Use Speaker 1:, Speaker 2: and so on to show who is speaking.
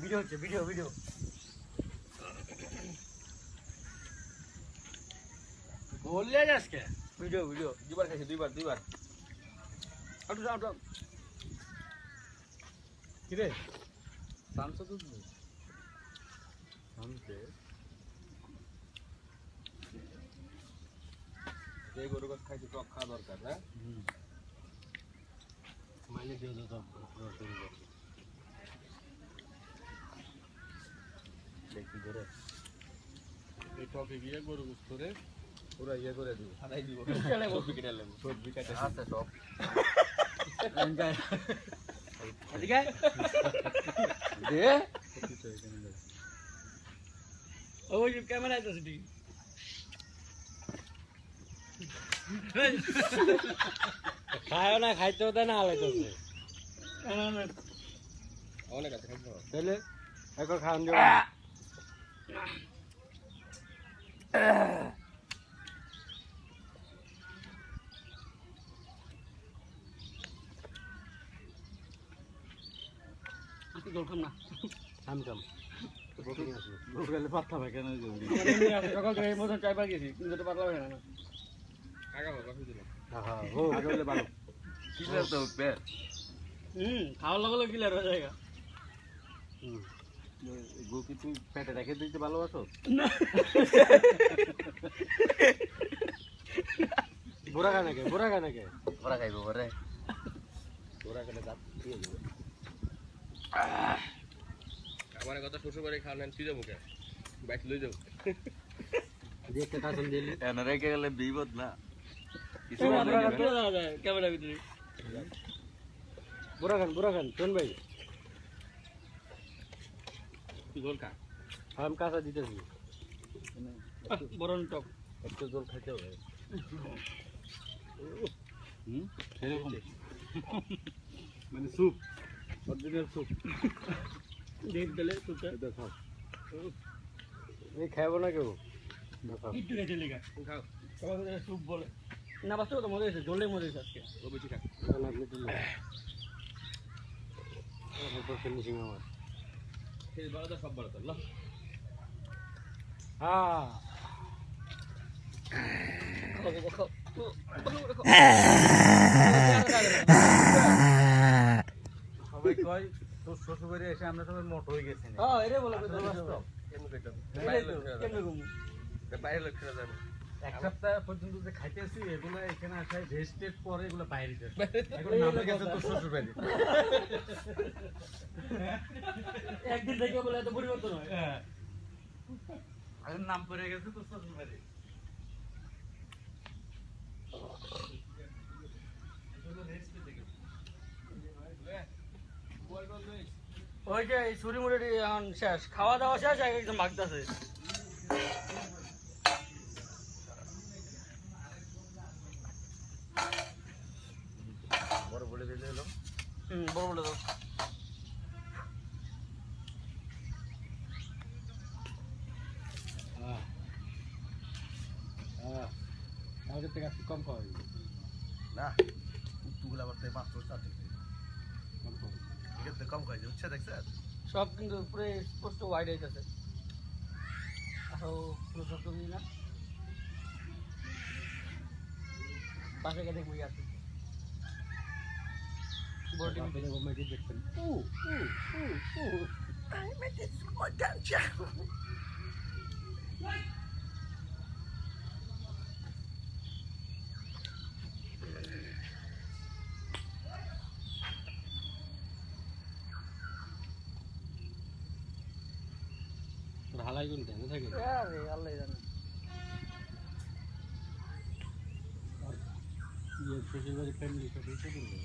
Speaker 1: video হচ্ছে video video বললে আজকে ভিডিও ভিডিও
Speaker 2: দুইবার খাইছি দুইবার
Speaker 1: আটু কি রে
Speaker 2: শামসু দুধ শামসে এই গরু গাছ খাইতে টক খাওয়া দরকার হ্যাঁ
Speaker 1: মানে দিয়ে দাও
Speaker 2: দেখি ধরে এই টকে গিয়ে গরু গোস করে পুরো ইয়ে করে দিব ছাড়াই দিব সবজি কেটে নেব সবজি কাটে আছে সব
Speaker 1: এদিকে
Speaker 2: দে
Speaker 1: ওই ক্যামেরা আইতাছে ঠিক খায় না খাইতেও দেয় না আলাইতেছে
Speaker 2: অনেক আছে খাইতে
Speaker 1: তাহলে একবার খাওয়ান দেব দরকার না আমি কাম পাতলা ভাই কেন সকাল থেকে এই মতন চাইবার গেছি কিন্তু পাতলা ভাই না
Speaker 2: আগা বাবা দিল
Speaker 1: হ্যাঁ ও আগে বলে ভালো
Speaker 2: কিলার তো উঠবে
Speaker 1: খাওয়ার লগে লগে কিলার হয়ে যায় গো কি তুই পেটে রেখে দিতে ভালোবাসো বুড়া খানাকে বুড়া খাইবো বরে বুড়া খানে দাঁত দিয়ে দেবো
Speaker 2: আমার কথা শ্বশুর বাড়ি খাওয়ান তুই যাবো কে বাইক লই যাও
Speaker 1: দেখতে কাছেন দিলি
Speaker 2: এনে রেখে গেলে বিপদ না কিছু
Speaker 1: ক্যামেরা ভিতরে বুড়া খান শোন ভাই
Speaker 2: তুই জল খা
Speaker 1: আমি কাঁচা দিতেছি বরণ টক একটু জল খাইতে হবে সেরকম মানে স্যুপ অরিজিনাল স্যুপ দেখ দিলে স্যুপটা দেখাও এই খাবো না কেউ একটু খেতে লেগা
Speaker 2: খাও
Speaker 1: সবাই স্যুপ বলে না বাস্তব তো মজা হয়েছে জলে মজা হয়েছে আজকে
Speaker 2: ও বেশি খা
Speaker 1: ফিনিশিং আমার
Speaker 2: সেই বড় তো সব বড় তো ল
Speaker 1: হ্যাঁ সবাই কয় তোর শ্বশুর বাড়ি এসে আমরা সবাই মোট হয়ে গেছি
Speaker 2: বাইরে লক্ষ্য যাবে
Speaker 1: এক সপ্তাহ পর্যন্ত যে খাইতেছি এগুলো এখানে আসায় রেস্টেড পরে এগুলো বাইরে যাচ্ছে এখন নামে গেছে তোর শ্বশুর বাড়ি একদিন থেকে বলে এত পরিবর্তন হয় এখন নাম পড়ে গেছে তোর শ্বশুর বাড়ি ওই যে ছুরি মুড়ি এখন শেষ খাওয়া দাওয়া শেষ একদম ভাগতেছে
Speaker 2: বড় বলে দিলে হলো
Speaker 1: বড় বলে দাও আগের থেকে একটু কম খাওয়া
Speaker 2: না তুগুলা বলতে 500 টাকা কম খাই হচ্ছে দেখছ
Speaker 1: সব কিন্তু পুরো স্পষ্ট ওয়াইড হইতেছে আরো পুরো সব তুমি না পাশে গিয়ে দেখবো আছে বডি মেরে কমেডি দেখছেন I made it so ganja হালাই গুলো দেন থাকে আরে আল্লাহ জানে ये सोशल वाली फैमिली का कैसे करेंगे